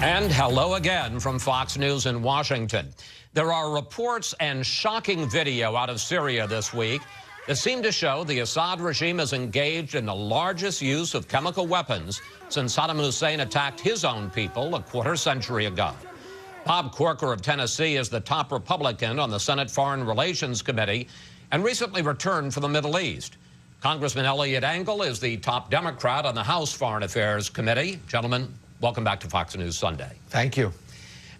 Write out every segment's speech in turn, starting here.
And hello again from Fox News in Washington. There are reports and shocking video out of Syria this week that seem to show the Assad regime is engaged in the largest use of chemical weapons since Saddam Hussein attacked his own people a quarter-century ago. Bob Corker of Tennessee is the top Republican on the Senate Foreign Relations Committee and recently returned from the Middle East. Congressman Eliot Engel is the top Democrat on the House Foreign Affairs Committee. Gentlemen, welcome back to Fox News Sunday. Thank you.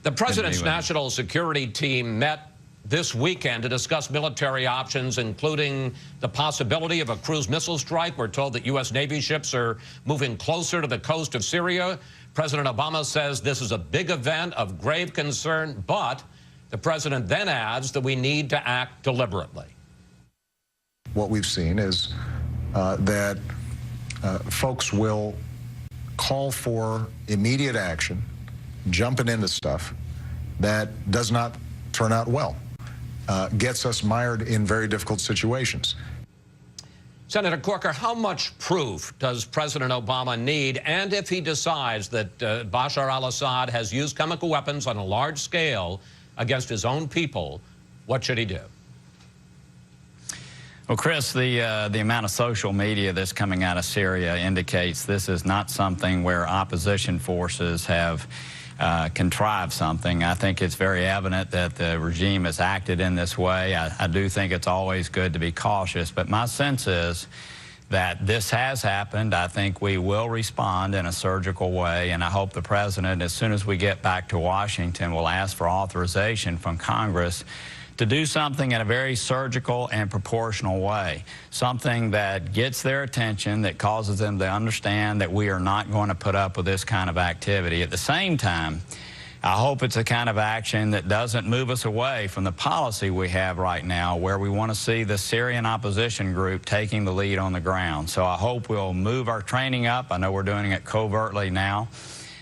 The president's national security team met this weekend to discuss military options, including the possibility of a cruise missile strike. We're told that U.S. Navy ships are moving closer to the coast of Syria. President Obama says this is a big event of grave concern, but the president then adds that we need to act deliberately. What we've seen is that folks will call for immediate action, jumping into stuff that does not turn out well, gets us mired in very difficult situations. Senator Corker, how much proof does President Obama need? And if he decides that Bashar al-Assad has used chemical weapons on a large scale against his own people, what should he do? Well, Chris, the amount of social media that's coming out of Syria indicates this is not something where opposition forces have contrived something. I think it's very evident that the regime has acted in this way. I do think it's always good to be cautious, but my sense is that this has happened. I think we will respond in a surgical way, and I hope the president, as soon as we get back to Washington, will ask for authorization from Congress to do something in a very surgical and proportional way, something that gets their attention, that causes them to understand that we are not going to put up with this kind of activity. At the same time, I hope it's a kind of action that doesn't move us away from the policy we have right now, where we want to see the Syrian opposition group taking the lead on the ground. So I hope we'll move our training up. I know we're doing it covertly now.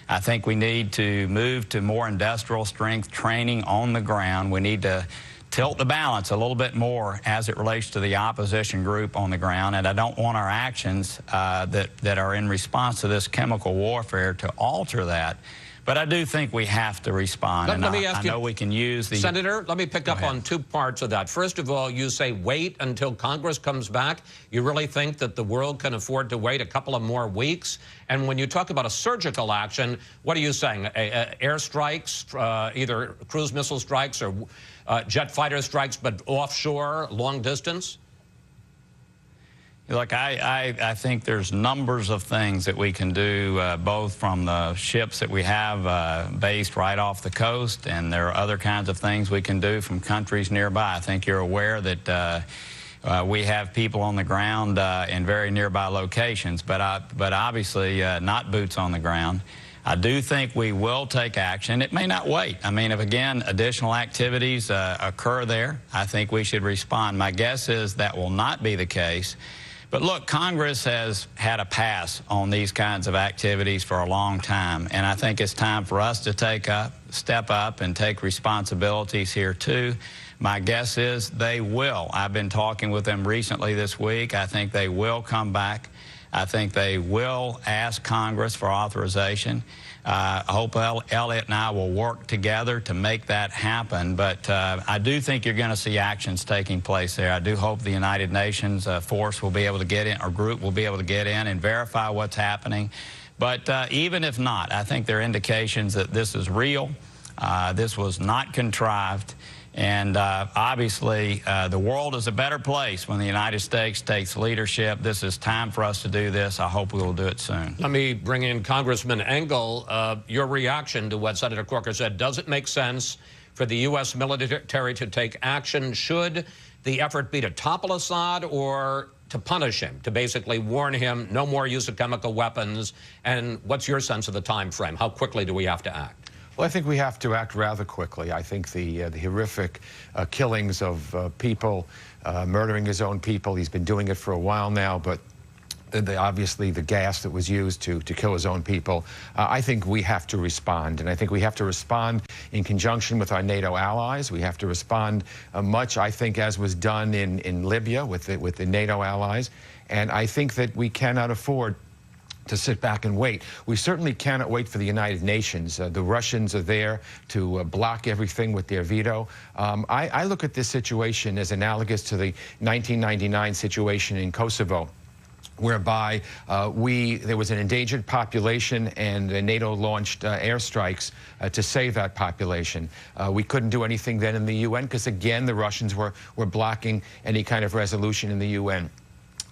I think we need to move to more industrial strength training on the ground. We need to tilt the balance a little bit more as it relates to the opposition group on the ground, and I don't want our actions that are in response to this chemical warfare to alter that. But I do think we have to respond. Let me ask you, I know we can use the... Senator, let me pick up on two parts of that. First of all, you say wait until Congress comes back. You really think that the world can afford to wait a couple of more weeks? And when you talk about a surgical action, what are you saying? Air strikes, either cruise missile strikes or jet fighter strikes, but offshore, long distance? Look, I think there's numbers of things that we can do, both from the ships that we have based right off the coast, and there are other kinds of things we can do from countries nearby. I think you're aware that we have people on the ground in very nearby locations, but obviously not boots on the ground. I do think we will take action. It may not wait. I mean, if, again, additional activities occur there, I think we should respond. My guess is that will not be the case. But look, Congress has had a pass on these kinds of activities for a long time, and I think it's time for us to step up and take responsibilities here too. My guess is they will. I've been talking with them recently this week. I think they will come back. I think they will ask Congress for authorization. I hope Eliot and I will work together to make that happen. But I do think you're going to see actions taking place there. I do hope the United Nations force will be able to get in, or group will be able to get in and verify what's happening. But even if not, I think there are indications that this is real. This was not contrived. And obviously, the world is a better place when the United States takes leadership. This is time for us to do this. I hope we will do it soon. Let me bring in Congressman Engel. Your reaction to what Senator Corker said. Does it make sense for the U.S. military to take action? Should the effort be to topple Assad or to punish him, to basically warn him no more use of chemical weapons? And what's your sense of the time frame? How quickly do we have to act? Well, I think we have to act rather quickly. I think the horrific killings of people, murdering his own people, he's been doing it for a while now, but obviously the gas that was used to kill his own people, I think we have to respond. And I think we have to respond in conjunction with our NATO allies. We have to respond much, I think, as was done in Libya with the NATO allies. And I think that we cannot afford to sit back and wait. We certainly cannot wait for the United Nations. The Russians are there to block everything with their veto. I look at this situation as analogous to the 1999 situation in Kosovo, whereby there was an endangered population and NATO launched airstrikes to save that population. We couldn't do anything then in the UN because, again, the Russians were blocking any kind of resolution in the UN.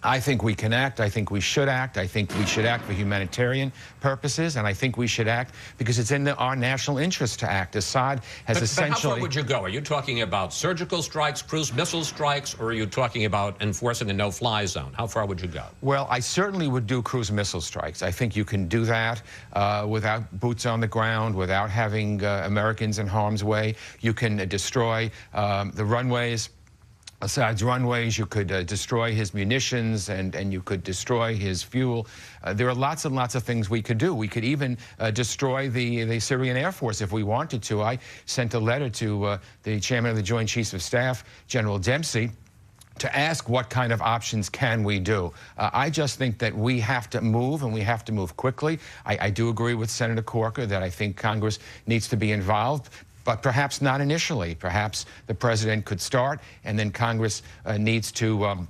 I think we can act. I think we should act. I think we should act for humanitarian purposes, and I think we should act because it's in our national interest to act. Assad has essentially... But how far would you go? Are you talking about surgical strikes, cruise missile strikes, or are you talking about enforcing a no-fly zone? How far would you go? Well, I certainly would do cruise missile strikes. I think you can do that without boots on the ground, without having Americans in harm's way. You can destroy the runways. Assad's runways, you could destroy his munitions, and you could destroy his fuel. There are lots and lots of things we could do. We could even destroy the Syrian Air Force if we wanted to. I sent a letter to the chairman of the Joint Chiefs of Staff, General Dempsey, to ask what kind of options can we do. I just think that we have to move, and we have to move quickly. I do agree with Senator Corker that I think Congress needs to be involved, but perhaps not initially. Perhaps the president could start, and then Congress needs to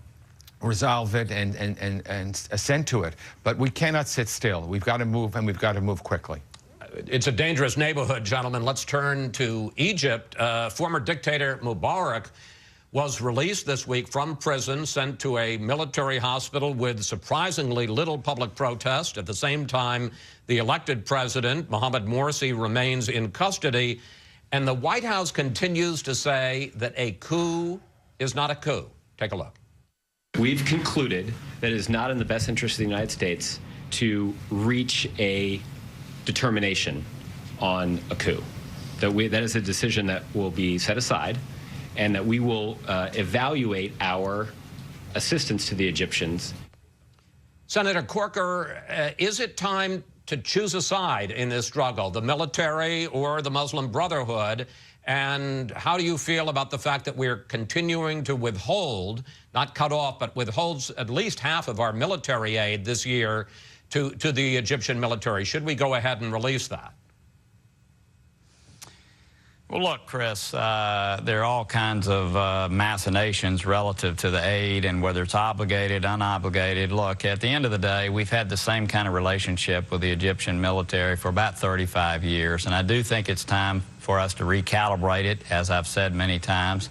resolve it and assent to it. But we cannot sit still. We've got to move, and we've got to move quickly. It's a dangerous neighborhood, gentlemen. Let's turn to Egypt. Former dictator Mubarak was released this week from prison, sent to a military hospital with surprisingly little public protest. At the same time, the elected president, Mohamed Morsi, remains in custody. And the White House continues to say that a coup is not a coup. Take a look. We've concluded that it is not in the best interest of the United States to reach a determination on a coup. That is a decision that will be set aside, and that we will evaluate our assistance to the Egyptians. Senator Corker, is it time to choose a side in this struggle, the military or the Muslim Brotherhood? And how do you feel about the fact that we're continuing to withhold, not cut off, but withholds at least half of our military aid this year to the Egyptian military? Should we go ahead and release that? Well, look, Chris, there are all kinds of machinations relative to the aid and whether it's obligated, unobligated. Look, at the end of the day, we've had the same kind of relationship with the Egyptian military for about 35 years, and I do think it's time for us to recalibrate it, as I've said many times.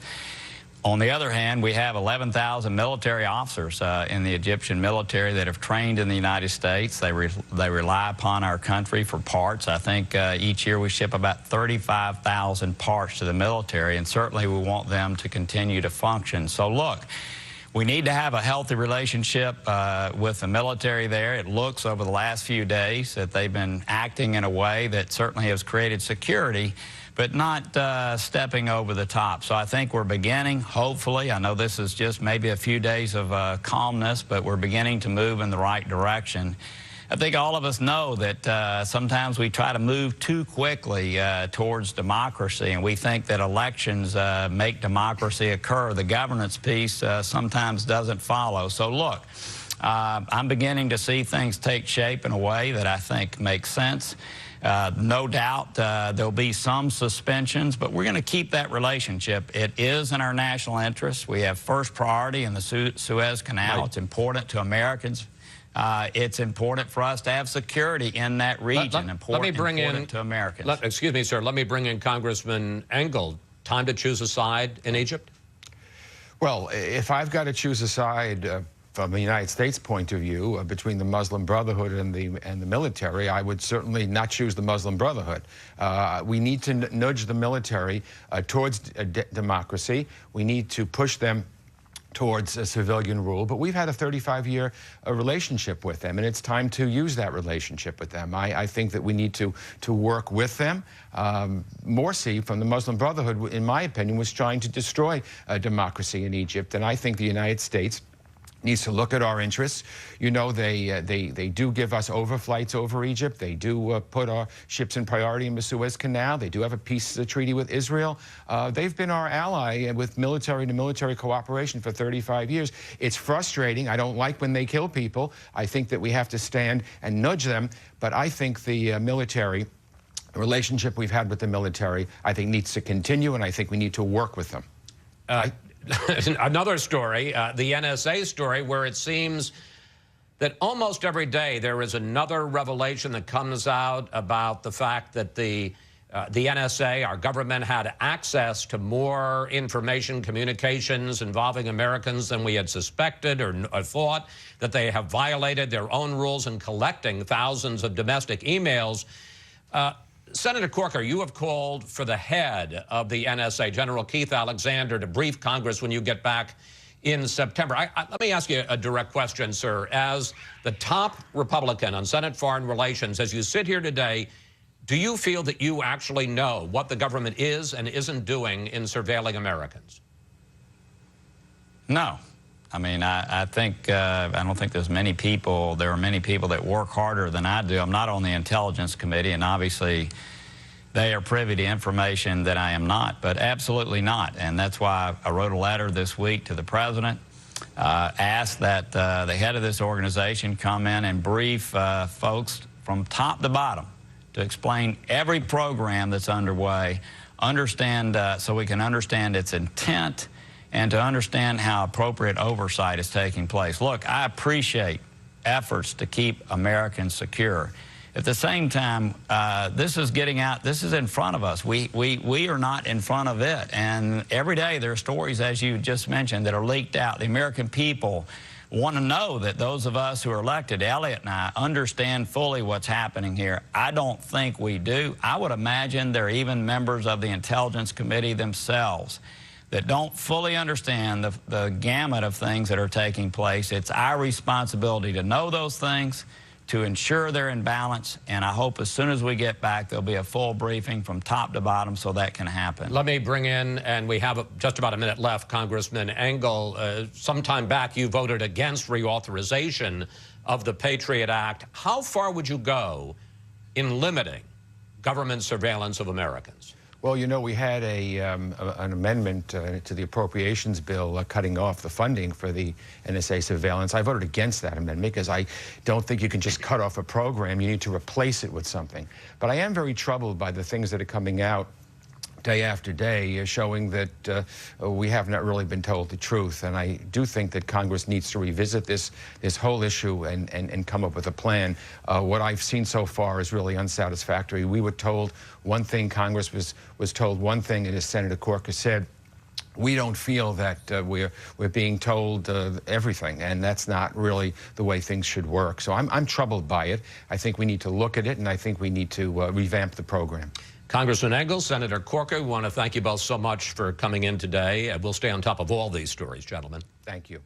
On the other hand, we have 11,000 military officers in the Egyptian military that have trained in the United States. They rely upon our country for parts. I think each year we ship about 35,000 parts to the military, and certainly we want them to continue to function. So look, we need to have a healthy relationship with the military there. It looks over the last few days that they've been acting in a way that certainly has created security, but not stepping over the top. So I think we're beginning, hopefully, I know this is just maybe a few days of calmness, but we're beginning to move in the right direction. I think all of us know that sometimes we try to move too quickly towards democracy, and we think that elections make democracy occur. The governance piece sometimes doesn't follow. So look, I'm beginning to see things take shape in a way that I think makes sense. No doubt there'll be some suspensions, but we're going to keep that relationship. It is in our national interest. We have first priority in the Suez Canal. Right. It's important to Americans. It's important for us to have security in that region. Let me bring in to Americans. Excuse me, sir. Let me bring in Congressman Engel. Time to choose a side in Egypt? Well, if I've got to choose a side from the United States point of view, between the Muslim Brotherhood and the military, I would certainly not choose the Muslim Brotherhood. We need to nudge the military towards democracy. We need to push them towards a civilian rule, but we've had a 35-year relationship with them, and it's time to use that relationship with them. I think that we need to work with them. Morsi from the Muslim Brotherhood, in my opinion, was trying to destroy democracy in Egypt, and I think the United States needs to look at our interests. You know, they do give us overflights over Egypt. They do put our ships in priority in the Suez Canal. They do have a peace treaty with Israel. They've been our ally with military-to-military cooperation for 35 years. It's frustrating. I don't like when they kill people. I think that we have to stand and nudge them. But I think the military, the relationship we've had with the military, I think needs to continue, and I think we need to work with them. Another story, the NSA story, where it seems that almost every day there is another revelation that comes out about the fact that the NSA, our government, had access to more information, communications involving Americans than we had suspected or thought, that they have violated their own rules in collecting thousands of domestic emails. Senator Corker, you have called for the head of the NSA, General Keith Alexander, to brief Congress when you get back in September. Let me ask you a direct question, sir. As the top Republican on Senate Foreign Relations, as you sit here today, do you feel that you actually know what the government is and isn't doing in surveilling Americans? No. I mean, I think, I don't think there are many people that work harder than I do. I'm not on the Intelligence Committee, and obviously they are privy to information that I am not, but absolutely not. And that's why I wrote a letter this week to the president, asked that the head of this organization come in and brief folks from top to bottom to explain every program that's underway, so we can understand its intent, and to understand how appropriate oversight is taking place. Look, I appreciate efforts to keep Americans secure. At the same time, this is getting out, this is in front of us. We are not in front of it. And every day there are stories, as you just mentioned, that are leaked out. The American people want to know that those of us who are elected, Elliot and I, understand fully what's happening here. I don't think we do. I would imagine there are even members of the Intelligence Committee themselves that don't fully understand the gamut of things that are taking place. It's our responsibility to know those things, to ensure they're in balance, and I hope as soon as we get back there'll be a full briefing from top to bottom so that can happen. Let me bring in, and we have just about a minute left, Congressman Engel. Sometime back you voted against reauthorization of the Patriot Act. How far would you go in limiting government surveillance of Americans? Well, you know, we had an amendment to the appropriations bill cutting off the funding for the NSA surveillance. I voted against that amendment because I don't think you can just cut off a program. You need to replace it with something. But I am very troubled by the things that are coming out day after day, showing that we have not really been told the truth. And I do think that Congress needs to revisit this whole issue and come up with a plan. What I've seen so far is really unsatisfactory. We were told one thing, Congress was told one thing, and as Senator Corker said, we don't feel that we're being told everything, and that's not really the way things should work. So I'm troubled by it. I think we need to look at it, and I think we need to revamp the program. Congressman Engel, Senator Corker, we want to thank you both so much for coming in today. We'll stay on top of all these stories, gentlemen. Thank you.